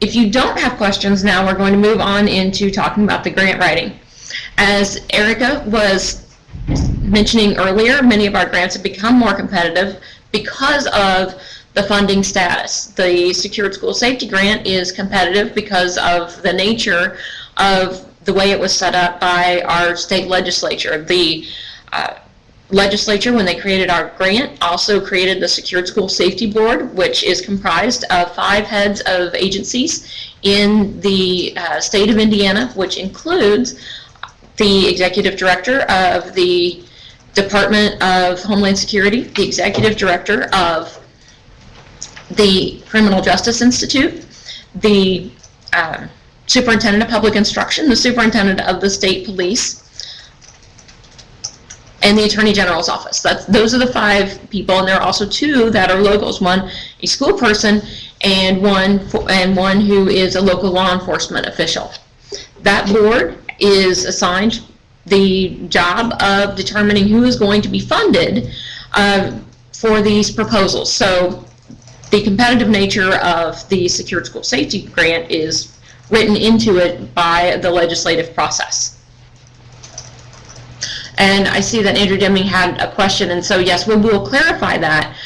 if you don't have questions now, we're going to move on into talking about the grant writing. As Erica was mentioning earlier, many of our grants have become more competitive because of the funding status. The Secured School Safety Grant is competitive because of the nature of the way it was set up by our state legislature. The legislature, when they created our grant, also created the Secured School Safety Board, which is comprised of 5 heads of agencies in the state of Indiana, which includes the executive director of the Department of Homeland Security, the executive director of the Criminal Justice Institute, the superintendent of public instruction, the superintendent of the state police, and the Attorney General's office. Those are the 5 people, and there are also 2 that are locals. One, a school person, and one who is a local law enforcement official. That board is assigned the job of determining who is going to be funded for these proposals. So the competitive nature of the Secured School Safety Grant is written into it by the legislative process. And I see that Andrew Deming had a question, and so yes, we will clarify that.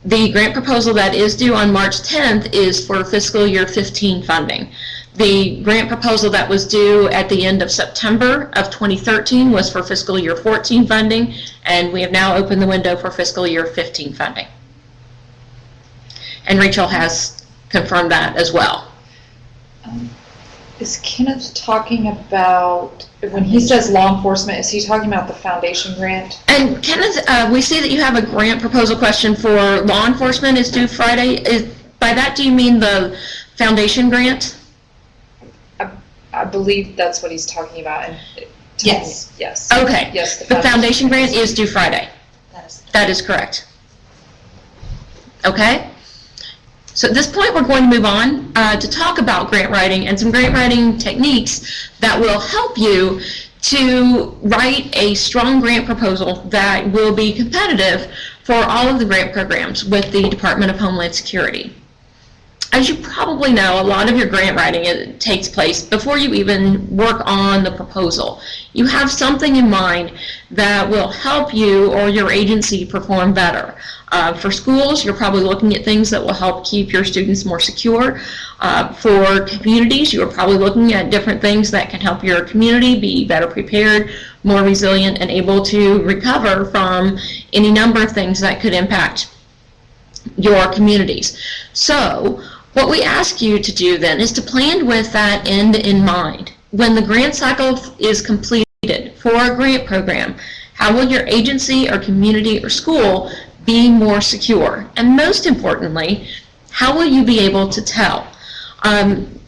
The grant proposal that is due on March 10th is for fiscal year 15 funding. The grant proposal that was due at the end of September of 2013 was for fiscal year 14 funding, and we have now opened the window for fiscal year 15 funding. And Rachel has confirmed that as well. Is Kenneth talking about, when he says law enforcement, is he talking about the foundation grant? And Kenneth, we see that you have a grant proposal question for law enforcement is due Friday. By that, do you mean the foundation grant? I believe that's what he's talking about. And Yes. Yes. Okay. Yes. The foundation grant is due Friday. That is correct. Okay. So at this point, we're going to move on to talk about grant writing and some grant writing techniques that will help you to write a strong grant proposal that will be competitive for all of the grant programs with the Department of Homeland Security. As you probably know, a lot of your grant writing takes place before you even work on the proposal. You have something in mind that will help you or your agency perform better. For schools, you're probably looking at things that will help keep your students more secure. For communities, you are probably looking at different things that can help your community be better prepared, more resilient, and able to recover from any number of things that could impact your communities. So what we ask you to do then is to plan with that end in mind. When the grant cycle is completed for a grant program, how will your agency or community or school be more secure? And most importantly, how will you be able to tell? In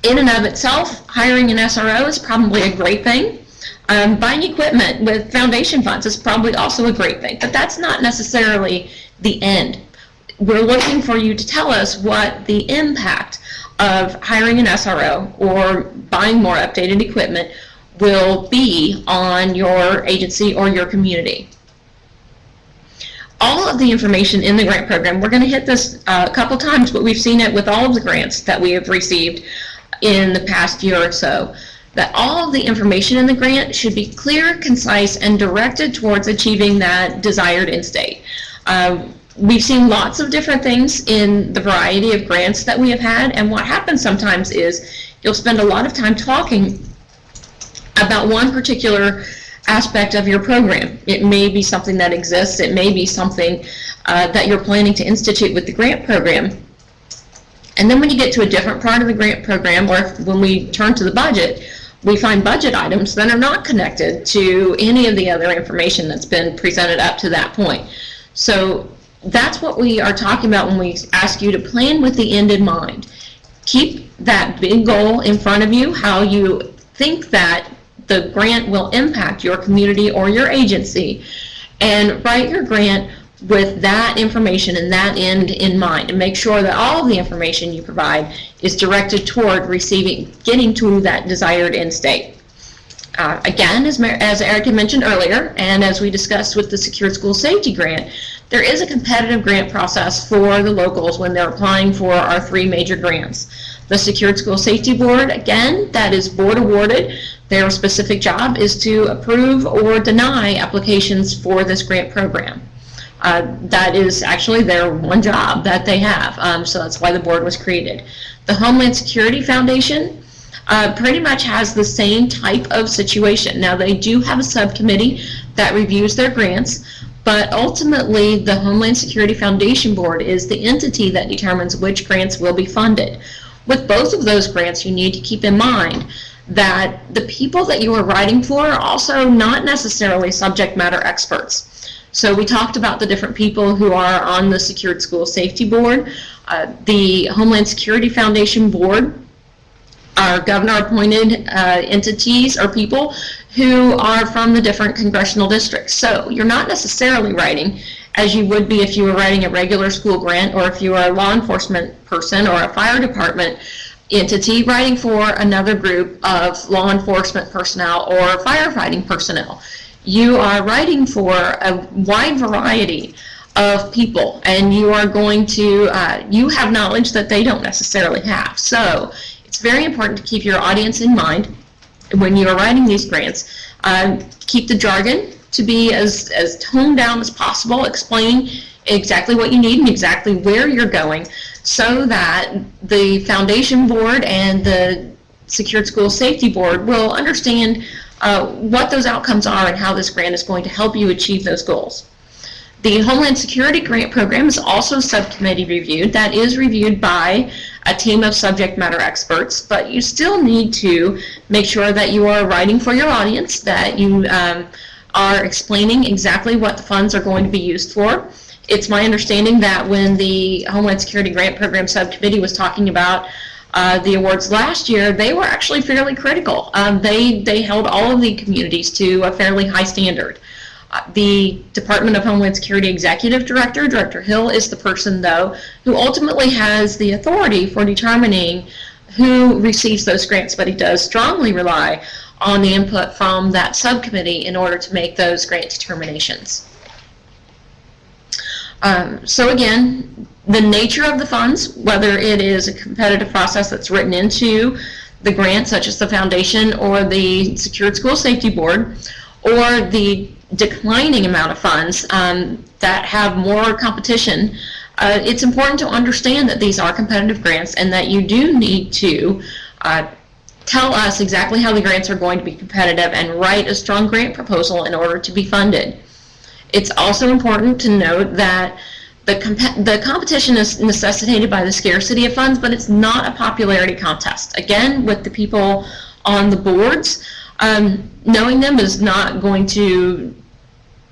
and of itself, hiring an SRO is probably a great thing. Buying equipment with foundation funds is probably also a great thing, but that's not necessarily the end. We're looking for you to tell us what the impact of hiring an SRO or buying more updated equipment will be on your agency or your community. All of the information in the grant program, we're going to hit this a couple times, but we've seen it with all of the grants that we have received in the past year or so, that all of the information in the grant should be clear, concise, and directed towards achieving that desired end state. We've seen lots of different things in the variety of grants that we have had, and what happens sometimes is you'll spend a lot of time talking about one particular aspect of your program. It may be something that exists, it may be something that you're planning to institute with the grant program, and then when you get to a different part of the grant program, or when we turn to the budget, we find budget items that are not connected to any of the other information that's been presented up to that point. So that's what we are talking about when we ask you to plan with the end in mind. Keep that big goal in front of you, how you think that the grant will impact your community or your agency, and write your grant with that information and that end in mind, and make sure that all of the information you provide is directed toward getting to that desired end state. Again, as Erica mentioned earlier, and as we discussed with the Secured School Safety Grant, there is a competitive grant process for the locals when they're applying for our 3 major grants. The Secured School Safety Board, again, that is board awarded. Their specific job is to approve or deny applications for this grant program. That is actually their one job that they have, so that's why the board was created. The Homeland Security Foundation pretty much has the same type of situation. Now, they do have a subcommittee that reviews their grants, but ultimately the Homeland Security Foundation Board is the entity that determines which grants will be funded. With both of those grants, you need to keep in mind that the people that you are writing for are also not necessarily subject matter experts. So we talked about the different people who are on the Secured School Safety Board. The Homeland Security Foundation Board are governor-appointed entities or people who are from the different congressional districts. So you're not necessarily writing as you would be if you were writing a regular school grant, or if you are a law enforcement person or a fire department entity writing for another group of law enforcement personnel or firefighting personnel. You are writing for a wide variety of people, and you are going to, you have knowledge that they don't necessarily have. So it's very important to keep your audience in mind when you are writing these grants. Keep the jargon to be as toned down as possible. Explain exactly what you need and exactly where you're going, so that the Foundation Board and the Secured School Safety Board will understand what those outcomes are and how this grant is going to help you achieve those goals. The Homeland Security Grant Program is also subcommittee reviewed. That is reviewed by a team of subject matter experts, but you still need to make sure that you are writing for your audience, that you are explaining exactly what the funds are going to be used for. It's my understanding that when the Homeland Security Grant Program Subcommittee was talking about the awards last year, they were actually fairly critical. They held all of the communities to a fairly high standard. The Department of Homeland Security Executive Director, Director Hill, is the person, though, who ultimately has the authority for determining who receives those grants, but he does strongly rely on the input from that subcommittee in order to make those grant determinations. So again, the nature of the funds, whether it is a competitive process that's written into the grant, such as the foundation or the Secured School Safety Board, or the declining amount of funds that have more competition, it's important to understand that these are competitive grants and that you do need to tell us exactly how the grants are going to be competitive and write a strong grant proposal in order to be funded. It's also important to note that the competition is necessitated by the scarcity of funds, but it's not a popularity contest. Again, with the people on the boards, knowing them is not going to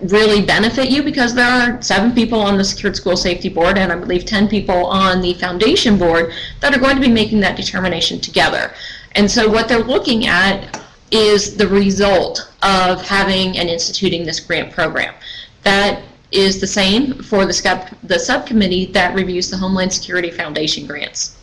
really benefit you, because there are 7 people on the Secured School Safety Board and I believe 10 people on the Foundation Board that are going to be making that determination together. And so what they're looking at is the result of having and instituting this grant program. That is the same for the subcommittee that reviews the Homeland Security Foundation grants.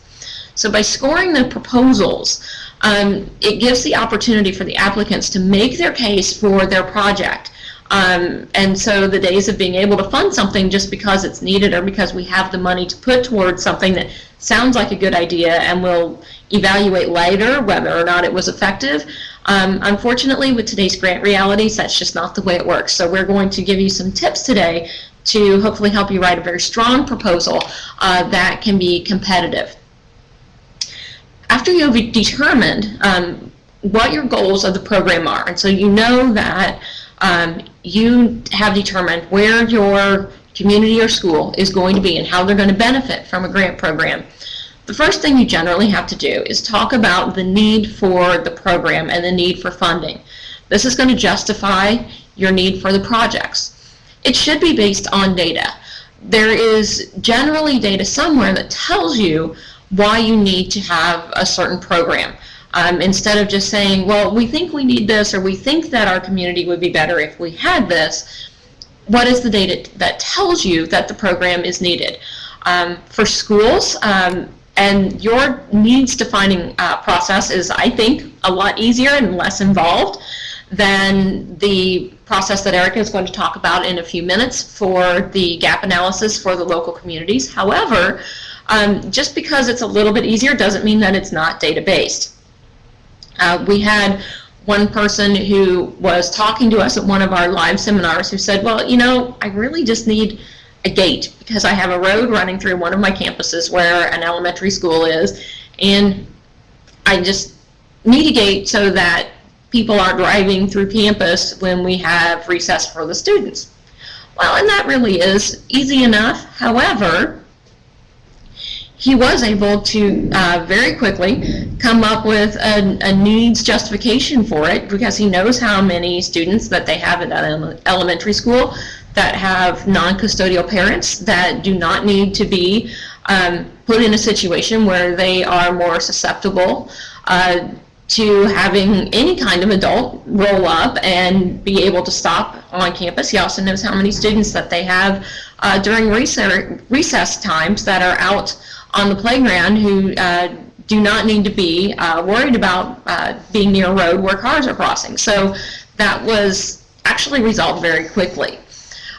So by scoring the proposals, it gives the opportunity for the applicants to make their case for their project. And so the days of being able to fund something just because it's needed or because we have the money to put towards something that sounds like a good idea and we'll evaluate later whether or not it was effective, unfortunately with today's grant realities, that's just not the way it works. So we're going to give you some tips today to hopefully help you write a very strong proposal that can be competitive. After you've determined what your goals of the program are, and so you know that you have determined where your community or school is going to be and how they're going to benefit from a grant program, the first thing you generally have to do is talk about the need for the program and the need for funding. This is going to justify your need for the projects. It should be based on data. There is generally data somewhere that tells you why you need to have a certain program. Instead of just saying, well, we think we need this, or we think that our community would be better if we had this, what is the data that tells you that the program is needed? For schools, and your needs defining process is, I think, a lot easier and less involved than the process that Erica is going to talk about in a few minutes for the gap analysis for the local communities. However, Just because it's a little bit easier doesn't mean that it's not data-based. We had one person who was talking to us at one of our live seminars who said, well, you know, I really just need a gate because I have a road running through one of my campuses where an elementary school is, and I just need a gate so that people aren't driving through campus when we have recess for the students. Well, and that really is easy enough. However, he was able to very quickly come up with a needs justification for it because he knows how many students that they have at that elementary school that have non-custodial parents that do not need to be put in a situation where they are more susceptible to having any kind of adult roll up and be able to stop on campus. He also knows how many students that they have during recess times that are out on the playground who do not need to be worried about being near a road where cars are crossing. So that was actually resolved very quickly.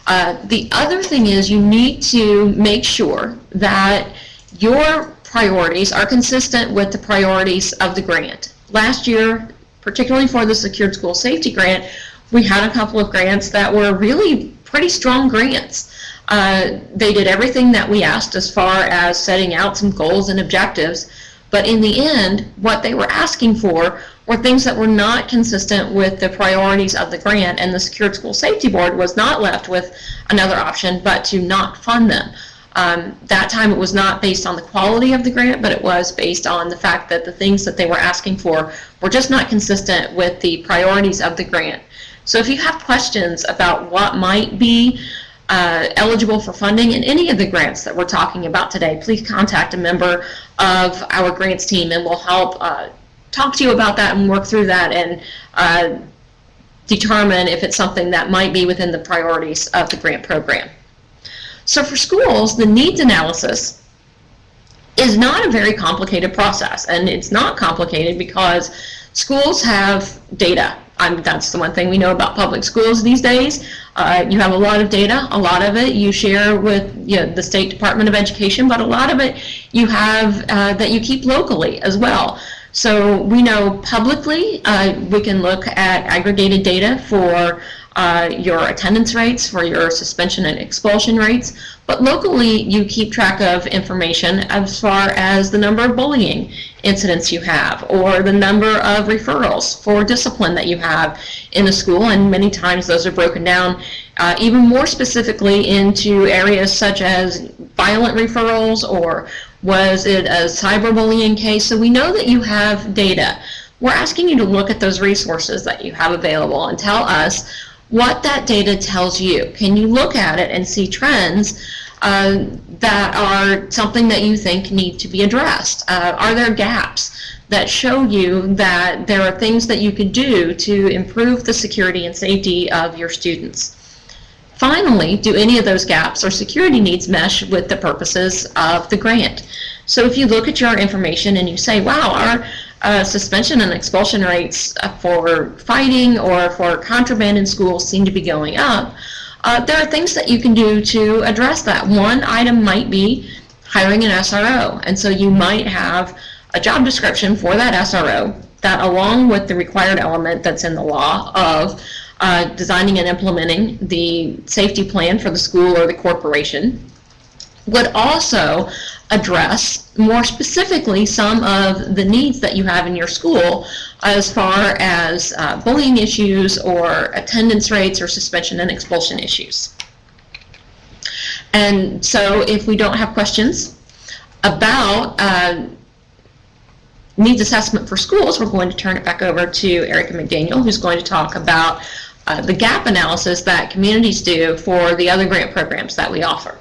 The other thing is you need to make sure that your priorities are consistent with the priorities of the grant. Last year, particularly for the Secured School Safety Grant, we had a couple of grants that were really pretty strong grants. They did everything that we asked as far as setting out some goals and objectives, but in the end, what they were asking for were things that were not consistent with the priorities of the grant, and the Secured School Safety Board was not left with another option but to not fund them. That time it was not based on the quality of the grant, but it was based on the fact that the things that they were asking for were just not consistent with the priorities of the grant. So if you have questions about what might be eligible for funding in any of the grants that we're talking about today, please contact a member of our grants team and we'll help talk to you about that and work through that and determine if it's something that might be within the priorities of the grant program. So for schools, the needs analysis is not a very complicated process, and it's not complicated because schools have data. That's the one thing we know about public schools these days. You have a lot of data. A lot of it you share with the State Department of Education, but a lot of it you have that you keep locally as well. So we know publicly we can look at aggregated data for your attendance rates, for your suspension and expulsion rates, but locally you keep track of information as far as the number of bullying incidents you have or the number of referrals for discipline that you have in a school, and many times those are broken down even more specifically into areas such as violent referrals or was it a cyberbullying case. So we know that you have data. We're asking you to look at those resources that you have available and tell us what that data tells you. Can you look at it and see trends that are something that you think need to be addressed? Are there gaps that show you that there are things that you could do to improve the security and safety of your students? Finally, do any of those gaps or security needs mesh with the purposes of the grant? So if you look at your information and you say, wow, our suspension and expulsion rates for fighting or for contraband in schools seem to be going up, there are things that you can do to address that. One item might be hiring an SRO, and so you might have a job description for that SRO that, along with the required element that's in the law of designing and implementing the safety plan for the school or the corporation, would also address more specifically some of the needs that you have in your school as far as bullying issues or attendance rates or suspension and expulsion issues. And so if we don't have questions about needs assessment for schools, we're going to turn it back over to Erica McDaniel, who's going to talk about the gap analysis that communities do for the other grant programs that we offer.